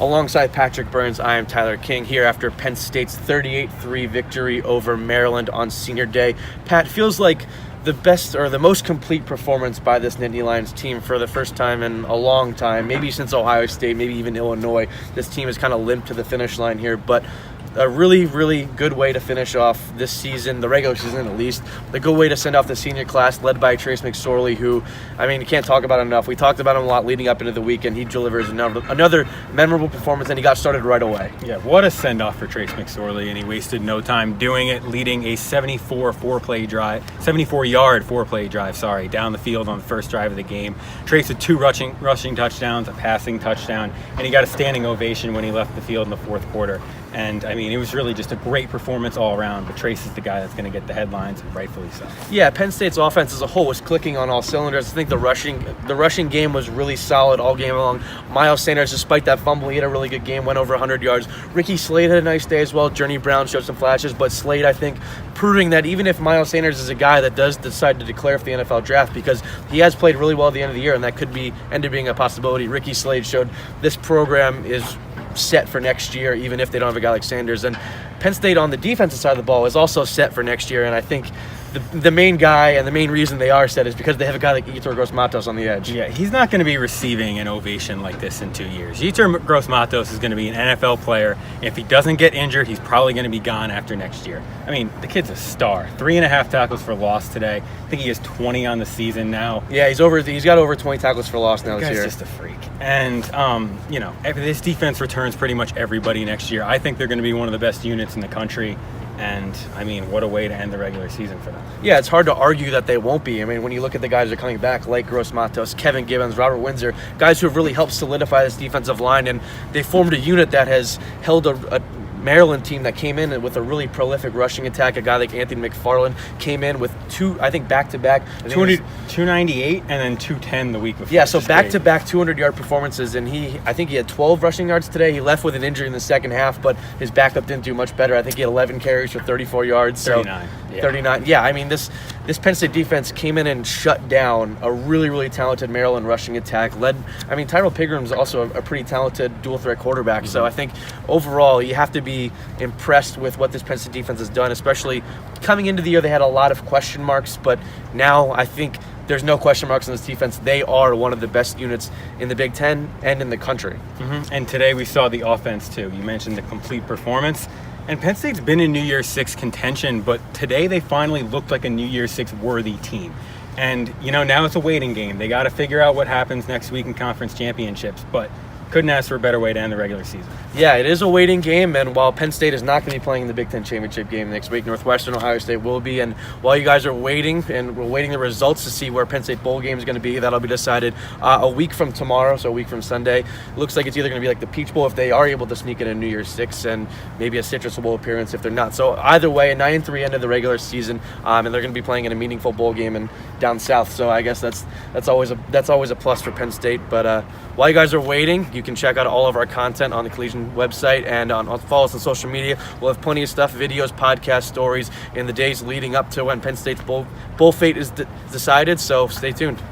Alongside Patrick Burns, I am Tyler King here after Penn State's 38-3 victory over Maryland on Senior Day. Pat, feels like the best or the most complete performance by this Nittany Lions team for the first time in a long time, maybe since Ohio State, maybe even Illinois. This team has kind of limped to the finish line here, but a really, really good way to finish off this season, the regular season at least. A good way to send off the senior class led by Trace McSorley, who, you can't talk about enough. We talked about him a lot leading up into the weekend. He delivers another memorable performance, and he got started right away. Yeah, what a send-off for Trace McSorley, and he wasted no time doing it, leading a 74-yard four-play drive, down the field on the first drive of the game. Trace with 2 rushing touchdowns, a passing touchdown, and he got a standing ovation when he left the field in the fourth quarter. And, it was really just a great performance all around, but Trace is the guy that's going to get the headlines, and rightfully so. Yeah, Penn State's offense as a whole was clicking on all cylinders. I think the rushing game was really solid all game long. Miles Sanders, despite that fumble, he had a really good game, went over 100 yards. Ricky Slade had a nice day as well. Journey Brown showed some flashes, but Slade, I think, proving that even if Miles Sanders is a guy that does decide to declare for the NFL draft, because he has played really well at the end of the year, and that could end up being a possibility, Ricky Slade showed this program is set for next year, even if they don't have a guy like Sanders. And Penn State on the defensive side of the ball is also set for next year, and I think the main guy and the main reason they are set is because they have a guy like Yetur Gross-Matos on the edge. Yeah, he's not going to be receiving an ovation like this in 2 years. Yetur Gross-Matos is going to be an NFL player. If he doesn't get injured, he's probably going to be gone after next year. The kid's a star. 3.5 tackles for loss today. I think he has 20 on the season now. Yeah, he's got over 20 tackles for loss now this year. He's just a freak. And, this defense returns pretty much everybody next year. I think they're going to be one of the best units in the country. And, what a way to end the regular season for them. Yeah, it's hard to argue that they won't be. When you look at the guys that are coming back, like Gross-Matos, Kevin Gibbons, Robert Windsor, guys who have really helped solidify this defensive line, and they formed a unit that has held a Maryland team that came in with a really prolific rushing attack. A guy like Anthony McFarland came in with back-to-back. 298 and then 210 the week before. Yeah, so back-to-back 200-yard performances, and I think he had 12 rushing yards today. He left with an injury in the second half, but his backup didn't do much better. I think he had 11 carries for 34 yards. 39. So 39. Yeah, this Penn State defense came in and shut down a really, really talented Maryland rushing attack. Tyrell Pigram's also a pretty talented dual-threat quarterback. Mm-hmm. So I think overall you have to be impressed with what this Penn State defense has done, especially coming into the year. They had a lot of question marks, but now I think there's no question marks on this defense. They are one of the best units in the Big Ten and in the country. Mm-hmm. And today we saw the offense too. You mentioned the complete performance. And Penn State's been in New Year's Six contention, but today they finally looked like a New Year's Six worthy team. And, now it's a waiting game. They got to figure out what happens next week in conference championships, but couldn't ask for a better way to end the regular season. Yeah, it is a waiting game, and while Penn State is not going to be playing in the Big Ten championship game next week, Northwestern Ohio State will be. And while you guys are waiting, and we're waiting the results to see where Penn State bowl game is going to be, that'll be decided a week from tomorrow, so a week from Sunday. Looks like it's either going to be like the Peach Bowl if they are able to sneak in a New Year's Six, and maybe a Citrus Bowl appearance if they're not. So either way, a 9-3 end of the regular season, and they're going to be playing in a meaningful bowl game and down south. So I guess that's always a plus for Penn State. But while you guys are waiting, you can check out all of our content on the Collegian website and follow us on social media. We'll have plenty of stuff, videos, podcasts, stories in the days leading up to when Penn State's bowl fate is decided. So stay tuned.